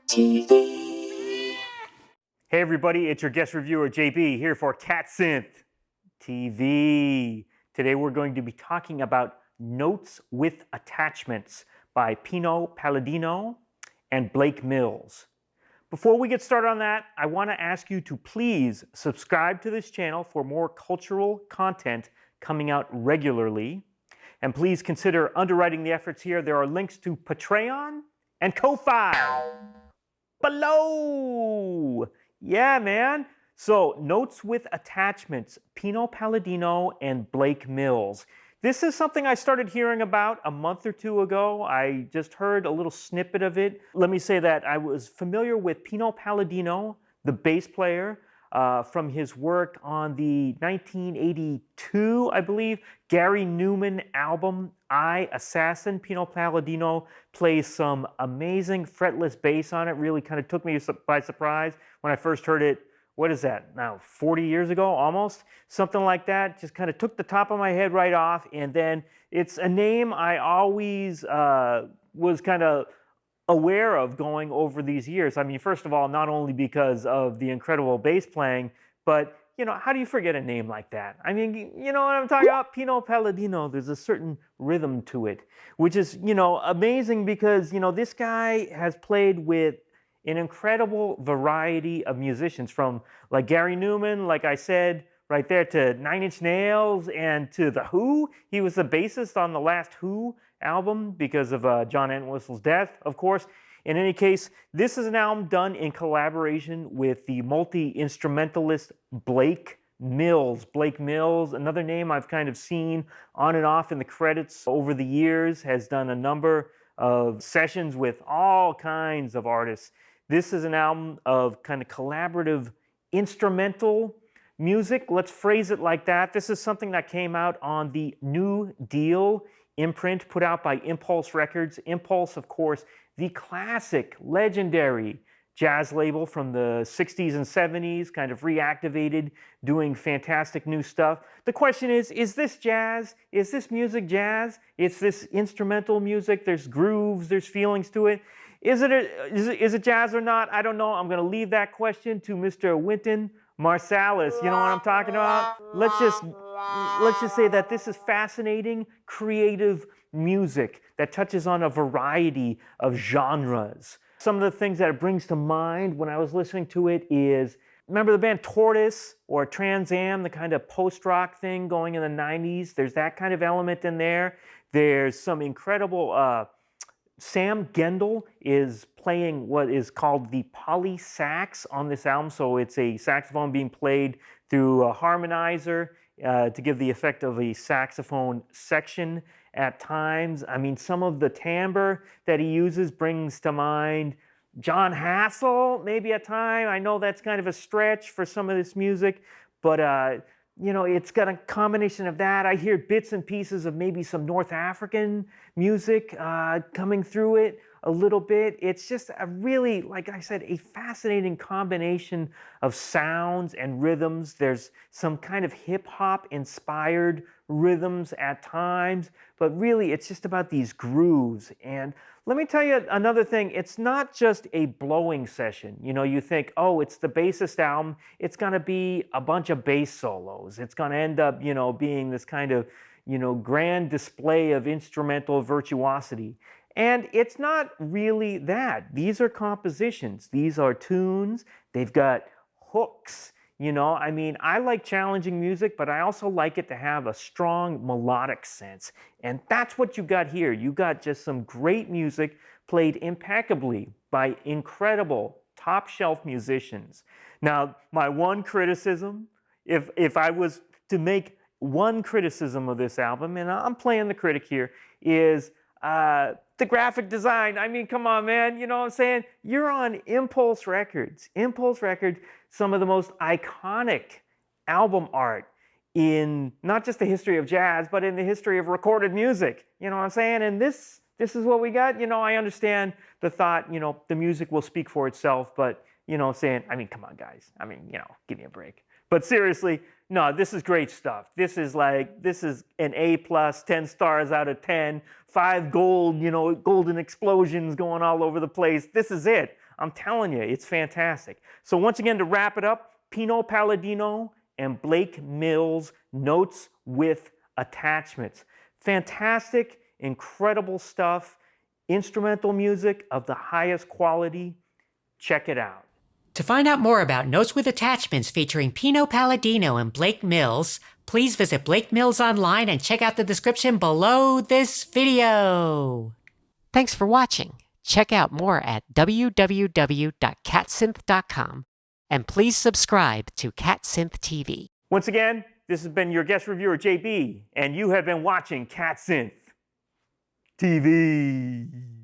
TV. Hey everybody, it's your guest reviewer JB here for CatSynth TV. Today we're going to be talking about Notes with Attachments by Pino Palladino and Blake Mills. Before we get started on that, I want to ask you to please subscribe to this channel for more cultural content coming out regularly. And please consider underwriting the efforts here. There are links to Patreon and Ko-Fi below. Yeah, man. So, Notes with Attachments, Pino Palladino and Blake Mills. This is something I started hearing about a month or two ago. I just heard a little snippet of it. Let me say that I was familiar with Pino Palladino, the bass player, from his work on the 1982, I believe, Gary Newman album, I, Assassin. Pino Palladino plays some amazing fretless bass on it. Really kind of took me by surprise when I first heard it. What is that now, 40 years ago, almost? Something like that. Just kind of took the top of my head right off. And then it's a name I always was kind of aware of going over these years. I mean, first of all, not only because of the incredible bass playing, but, you know, how do you forget a name like that? I mean, you know what I'm talking about? Pino Palladino, there's a certain rhythm to it, which is, you know, amazing because, you know, this guy has played with an incredible variety of musicians, from like Gary Newman, like I said, right there, to Nine Inch Nails and to The Who. He was the bassist on the last Who album because of John Entwistle's death, of course. In any case, this is an album done in collaboration with the multi-instrumentalist Blake Mills. Blake Mills, another name I've kind of seen on and off in the credits over the years, has done a number of sessions with all kinds of artists. This is an album of kind of collaborative instrumental music. Let's phrase it like that. This is something that came out on the New Deal imprint put out by Impulse Records. Impulse, of course, the classic, legendary jazz label from the 60s and 70s, kind of reactivated, doing fantastic new stuff. The question is this jazz? Is this music jazz? Is this instrumental music? There's grooves, there's feelings to it. Is it jazz or not? I don't know. I'm going to leave that question to Mr. Wynton Marsalis. You know what I'm talking about? Let's just say that this is fascinating, creative music that touches on a variety of genres. Some of the things that it brings to mind when I was listening to it is, remember the band Tortoise or Trans Am, the kind of post-rock thing going in the 90s? There's that kind of element in there. There's some incredible... Sam Gendel is playing what is called the poly sax on this album. So it's a saxophone being played through a harmonizer to give the effect of a saxophone section at times. I mean, some of the timbre that he uses brings to mind John Hassel, maybe at time. I know that's kind of a stretch for some of this music, but you know, it's got a combination of that. I hear bits and pieces of maybe some North African music coming through it a little bit. It's just a really, like I said, a fascinating combination of sounds and rhythms. There's some kind of hip-hop inspired rhythms at times, but really it's just about these grooves. And let me tell you another thing, it's not just a blowing session. You know, you think, oh, it's the bassist album, it's gonna be a bunch of bass solos. It's gonna end up, you know, being this kind of, you know, grand display of instrumental virtuosity. And it's not really that. These are compositions, these are tunes, they've got hooks. You know, I mean, I like challenging music, but I also like it to have a strong melodic sense. And that's what you got here. You got just some great music played impeccably by incredible top shelf musicians. Now, my one criticism, if I was to make one criticism of this album, and I'm playing the critic here, is the graphic design. I mean, come on, man. You know what I'm saying? You're on Impulse Records. Impulse Records, some of the most iconic album art in not just the history of jazz, but in the history of recorded music. You know what I'm saying? And this is what we got. You know, I understand the thought, you know, the music will speak for itself, but, you know, saying, I mean, come on, guys. I mean, you know, give me a break. But seriously, no, this is great stuff. This is an A plus, 10 stars out of 10, 5 gold, golden explosions going all over the place. This is it. I'm telling you, it's fantastic. So once again, to wrap it up, Pino Palladino and Blake Mills, Notes with Attachments. Fantastic, incredible stuff. Instrumental music of the highest quality. Check it out. To find out more about Notes with Attachments featuring Pino Palladino and Blake Mills, please visit Blake Mills online and check out the description below this video. Thanks for watching. Check out more at www.catsynth.com and please subscribe to CatSynth TV. Once again, this has been your guest reviewer, JB, and you have been watching CatSynth TV.